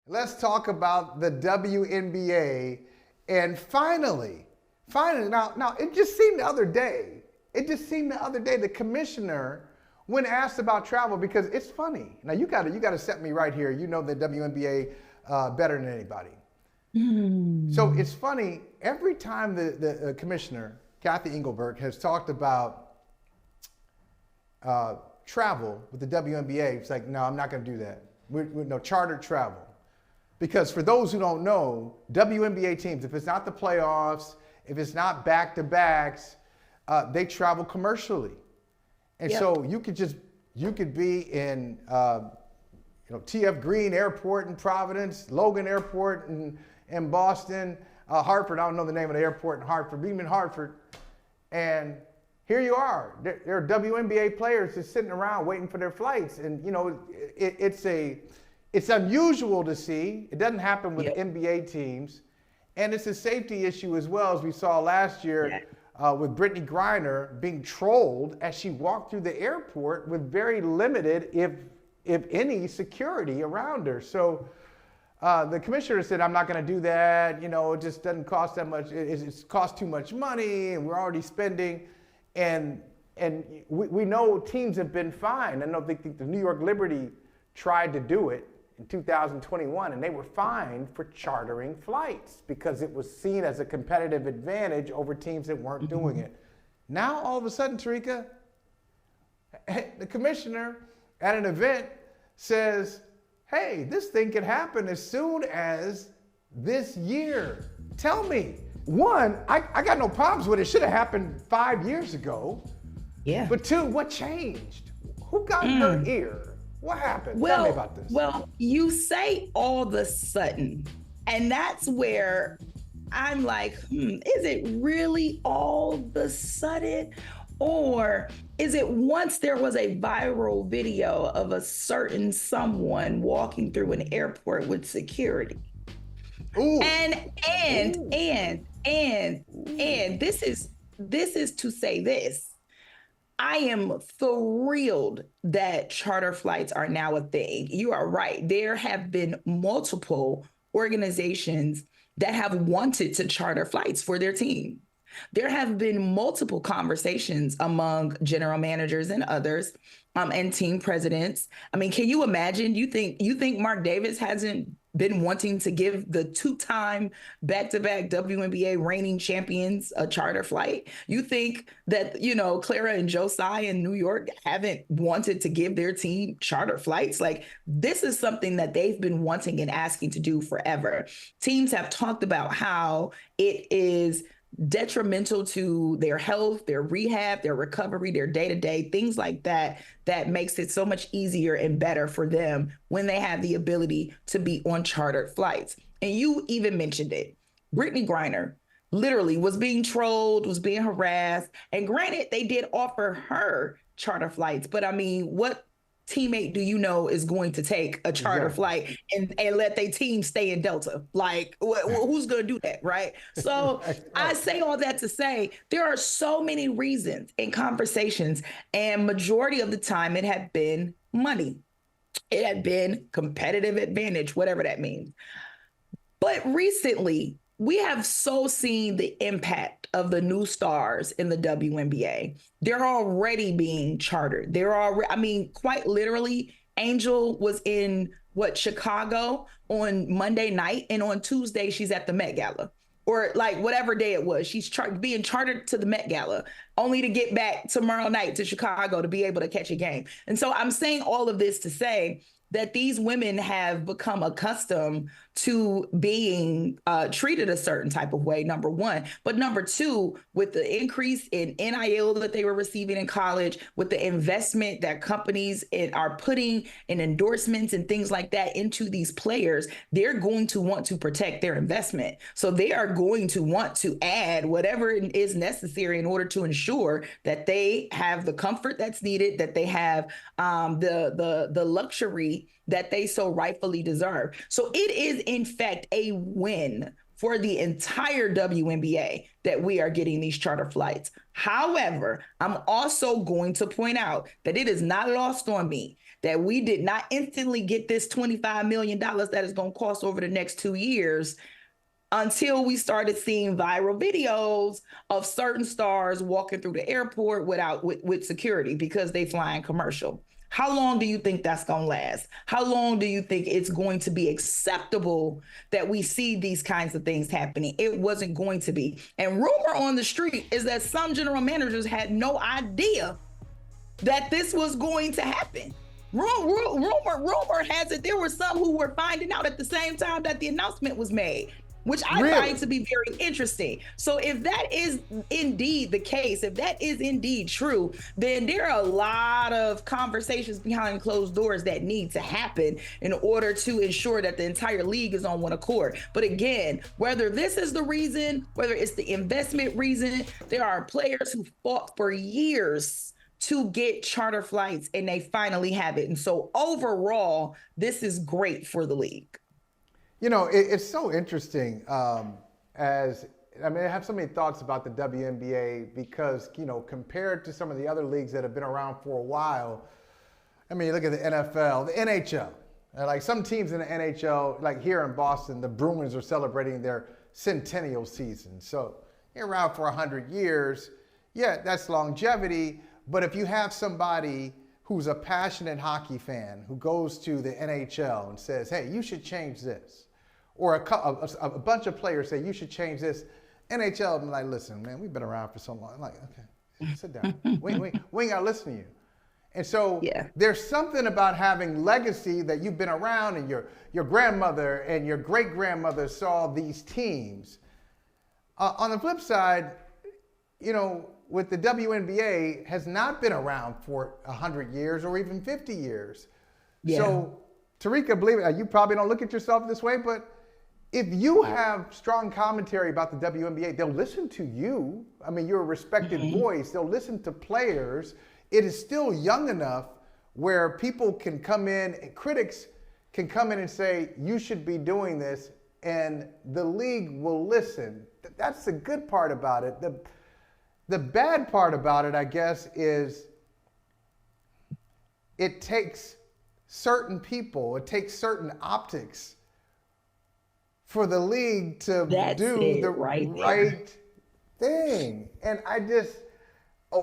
Let's talk about the WNBA. And finally, now it just seemed the other day, the commissioner, when asked about travel, because it's funny. Now you gotta set me right here. You know the WNBA better than anybody. So it's funny, every time the commissioner, Kathy Engelberg, has talked about travel with the WNBA, it's like, no, I'm not gonna do that. We're no chartered travel. Because for those who don't know, WNBA teams, if it's not the playoffs, if it's not back-to-backs, they travel commercially. And so you could be in TF Green Airport in Providence, Logan Airport in Boston, Hartford, I don't know the name of the airport in Hartford, but even in Hartford, and here you are. There are WNBA players just sitting around waiting for their flights. And, it's unusual to see. It doesn't happen with NBA teams. And it's a safety issue as well, as we saw last year with Brittany Griner being trolled as she walked through the airport with very limited, if any, security around her. So the commissioner said, I'm not going to do that. It just doesn't cost that much. It costs too much money, and we're already spending. And we know teams have been fined. I know the New York Liberty tried to do it in 2021, and they were fined for chartering flights because it was seen as a competitive advantage over teams that weren't doing it. Now, all of a sudden, Terrika, the commissioner at an event says, hey, this thing could happen as soon as this year. Tell me, one, I got no problems with it. It should have happened 5 years ago. Yeah. But two, what changed? Who got in her ear? What happened? Tell me about this. Well, you say all of a sudden, and that's where I'm like, is it really all of a sudden? Or is it once there was a viral video of a certain someone walking through an airport with security? Ooh. And this is to say this. I am thrilled that charter flights are now a thing. You are right. There have been multiple organizations that have wanted to charter flights for their team. There have been multiple conversations among general managers and others, and team presidents. I mean, can you imagine? You think Mark Davis hasn't been wanting to give the two-time back-to-back WNBA reigning champions a charter flight? You think that, Clara and Josiah in New York haven't wanted to give their team charter flights? Like, this is something that they've been wanting and asking to do forever. Teams have talked about how it is detrimental to their health, their rehab, their recovery, their day-to-day, things like that, that makes it so much easier and better for them when they have the ability to be on chartered flights. And you even mentioned it. Brittany Griner literally was being trolled, was being harassed. And granted, they did offer her charter flights, but I mean, what teammate do you know is going to take a charter flight and let their team stay in Delta? Like, who's going to do that, right? So I say all that to say there are so many reasons in conversations, and majority of the time it had been money. It had been competitive advantage, whatever that means. But recently, we have so seen the impact of the new stars in the WNBA. They're already being chartered. Quite literally, Angel was in Chicago on Monday night, and on Tuesday she's at the Met Gala, or like whatever day it was. She's being chartered to the Met Gala, only to get back tomorrow night to Chicago to be able to catch a game. And so I'm saying all of this to say that these women have become accustomed to being treated a certain type of way, number one. But number two, with the increase in NIL that they were receiving in college, with the investment that companies are putting in endorsements and things like that into these players, they're going to want to protect their investment. So they are going to want to add whatever is necessary in order to ensure that they have the comfort that's needed, that they have the luxury that they so rightfully deserve. So it is, in fact, a win for the entire WNBA that we are getting these charter flights. However, I'm also going to point out that it is not lost on me that we did not instantly get this $25 million that is going to cost over the next 2 years until we started seeing viral videos of certain stars walking through the airport with security because they flying commercial. How long do you think that's going to last? How long do you think it's going to be acceptable that we see these kinds of things happening? It wasn't going to be. And rumor on the street is that some general managers had no idea that this was going to happen. Rumor has it there were some who were finding out at the same time that the announcement was made, which I find to be very interesting. So if that is indeed the case, if that is indeed true, then there are a lot of conversations behind closed doors that need to happen in order to ensure that the entire league is on one accord. But again, whether this is the reason, whether it's the investment reason, there are players who fought for years to get charter flights and they finally have it. And so overall, this is great for the league. You know, it's so interesting I have so many thoughts about the WNBA because, you know, compared to some of the other leagues that have been around for a while, I mean, you look at the NFL, the NHL, like some teams in the NHL, like here in Boston, the Bruins are celebrating their centennial season. So you're around for 100 years. Yeah, that's longevity. But if you have somebody who's a passionate hockey fan who goes to the NHL and says, hey, you should change this, or a bunch of players say, you should change this, NHL be like, listen, man, we've been around for so long. I'm like, okay, sit down. we ain't got to listen to you. And so there's something about having legacy that you've been around and your grandmother and your great-grandmother saw these teams. On the flip side, you know, with the WNBA has not been around for 100 years or even 50 years. Yeah. So, Terrika, believe it, you probably don't look at yourself this way, but if you have strong commentary about the WNBA, they'll listen to you. I mean, you're a respected voice. They'll listen to players. It is still young enough where people can come in, critics can come in and say, you should be doing this, and the league will listen. That's the good part about it. The bad part about it, I guess, is it takes certain people, it takes certain optics for the league to do the right thing. And I just,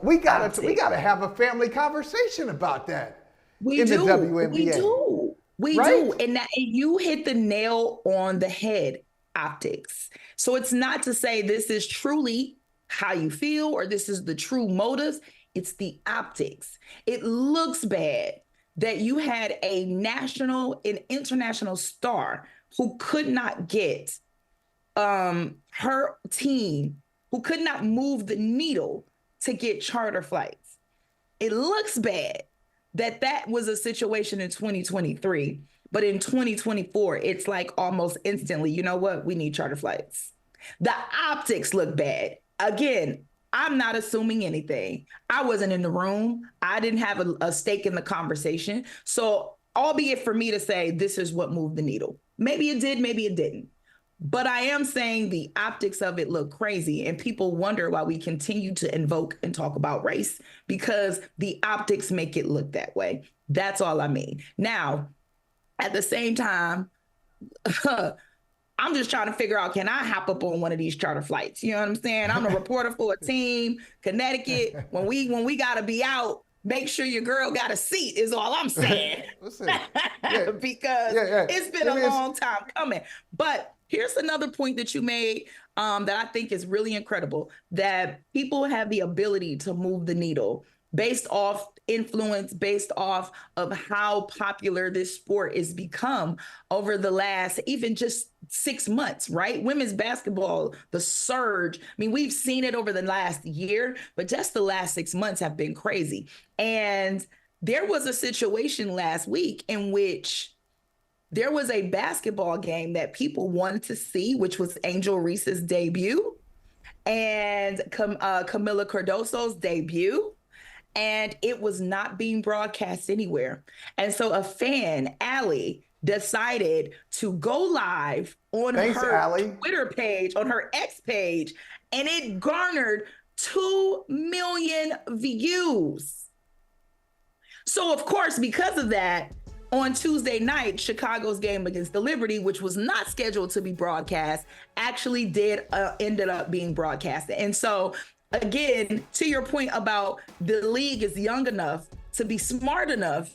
we gotta have a family conversation about that the WNBA. We do. And you hit the nail on the head, optics. So it's not to say this is truly how you feel or this is the true motives. It's the optics. It looks bad that you had a national and international star who could not get her team, who could not move the needle to get charter flights. It looks bad that that was a situation in 2023, but in 2024, it's like almost instantly, you know what? We need charter flights. The optics look bad. Again, I'm not assuming anything. I wasn't in the room. I didn't have a stake in the conversation. So albeit for me to say this is what moved the needle. Maybe it did, maybe it didn't. But I am saying the optics of it look crazy, and people wonder why we continue to invoke and talk about race, because the optics make it look that way. That's all I mean. Now, at the same time, I'm just trying to figure out, can I hop up on one of these charter flights? You know what I'm saying? I'm a reporter for a team, Connecticut. When we got to be out, make sure your girl got a seat is all I'm saying. Listen, because it's been a long time coming. But here's another point that you made that I think is really incredible, that people have the ability to move the needle based off influence, based off of how popular this sport has become over the last even just 6 months, right? Women's basketball, the surge. I mean, we've seen it over the last year, but just the last 6 months have been crazy. And there was a situation last week in which there was a basketball game that people wanted to see, which was Angel Reese's debut and Camila Cardoso's debut. And it was not being broadcast anywhere. And so a fan, Allie, decided to go live on her Twitter page, on her X page, and it garnered 2 million views. So, of course, because of that, on Tuesday night, Chicago's game against the Liberty, which was not scheduled to be broadcast, actually ended up being broadcasted. And so, again, to your point about the league is young enough to be smart enough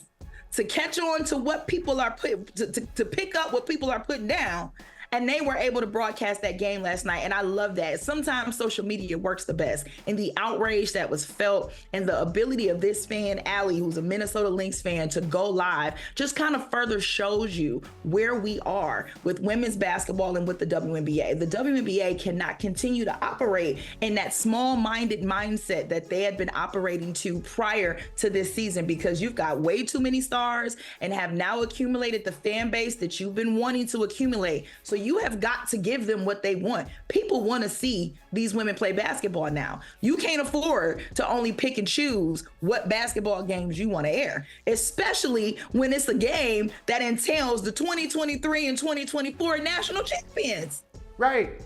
to catch on to what people are to pick up what people are putting down. And they were able to broadcast that game last night. And I love that. Sometimes social media works the best. And the outrage that was felt and the ability of this fan, Allie, who's a Minnesota Lynx fan, to go live just kind of further shows you where we are with women's basketball and with the WNBA. The WNBA cannot continue to operate in that small-minded mindset that they had been operating to prior to this season, because you've got way too many stars and have now accumulated the fan base that you've been wanting to accumulate. So you have got to give them what they want. People want to see these women play basketball now. You can't afford to only pick and choose what basketball games you want to air, especially when it's a game that entails the 2023 and 2024 national champions. Right.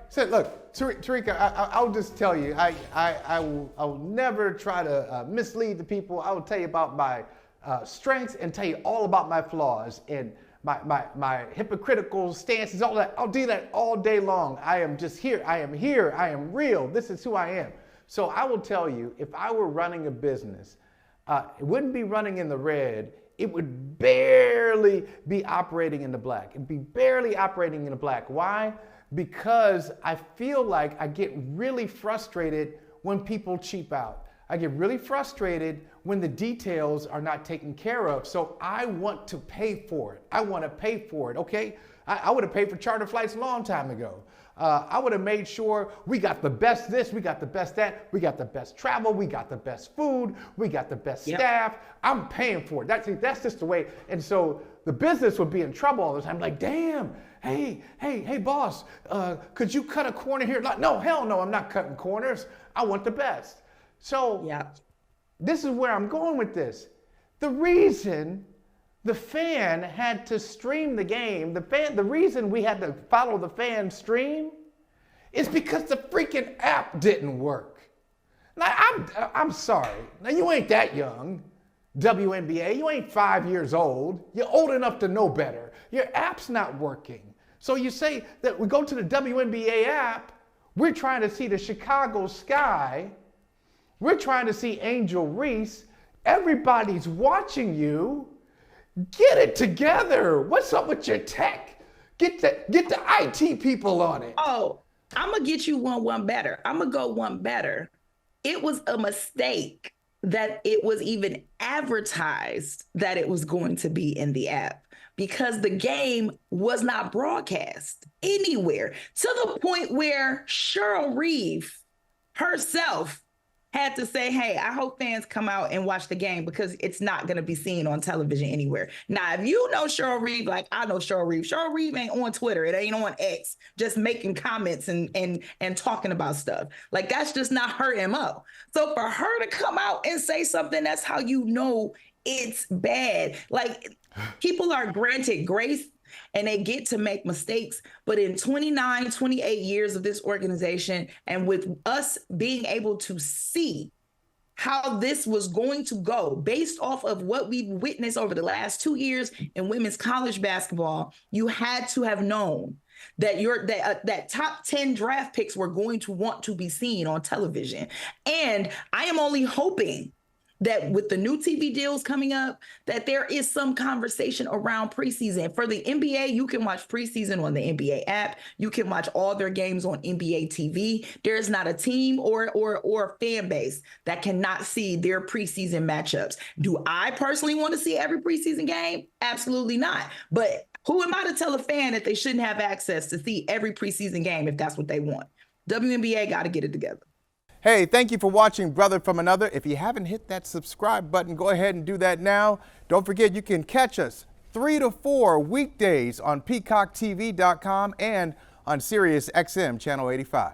So look, Terrika, I'll just tell you, I will never try to mislead the people. I will tell you about my strengths and tell you all about my flaws and my hypocritical stances, all that. I'll do that all day long. I am just here. I am here. I am real. This is who I am. So I will tell you, if I were running a business, it wouldn't be running in the red. It would barely be operating in the black. It'd be barely operating in the black. Why? Because I feel like I get really frustrated when people cheap out. I get really frustrated when the details are not taken care of. So I want to pay for it. I want to pay for it, okay? I would have paid for charter flights a long time ago. I would have made sure we got the best this, we got the best that, we got the best travel, we got the best food, we got the best staff. I'm paying for it. That's just the way. And so the business would be in trouble all the time. Like, damn, hey, boss, could you cut a corner here? Like, no, hell no, I'm not cutting corners. I want the best. So this is where I'm going with this. The reason the fan had to stream the game, the reason we had to follow the fan stream is because the freaking app didn't work. Now, I'm sorry. Now, you ain't that young, WNBA. You ain't 5 years old. You're old enough to know better. Your app's not working. So you say that we go to the WNBA app, we're trying to see the Chicago sky. We're trying to see Angel Reese. Everybody's watching you. Get it together. What's up with your tech? Get the IT people on it. Oh, I'm going to get you one better. I'm going to go one better. It was a mistake that it was even advertised that it was going to be in the app, because the game was not broadcast anywhere, to the point where Cheryl Reeve herself had to say, hey, I hope fans come out and watch the game because it's not going to be seen on television anywhere. Now, if you know Cheryl Reeve, like I know Cheryl Reeve ain't on Twitter. It ain't on X, just making comments and talking about stuff. Like, that's just not her MO. So for her to come out and say something, that's how you know it's bad. Like, people are granted grace and they get to make mistakes. But in 29, 28 years of this organization, and with us being able to see how this was going to go based off of what we've witnessed over the last 2 years in women's college basketball, you had to have known that that top 10 draft picks were going to want to be seen on television. And I am only hoping that with the new TV deals coming up, that there is some conversation around preseason. For the NBA, you can watch preseason on the NBA app. You can watch all their games on NBA TV. There is not a team or fan base that cannot see their preseason matchups. Do I personally want to see every preseason game? Absolutely not. But who am I to tell a fan that they shouldn't have access to see every preseason game if that's what they want? WNBA got to get it together. Hey, thank you for watching Brother from Another. If you haven't hit that subscribe button, go ahead and do that now. Don't forget, you can catch us 3 to 4 weekdays on PeacockTV.com and on Sirius XM Channel 85.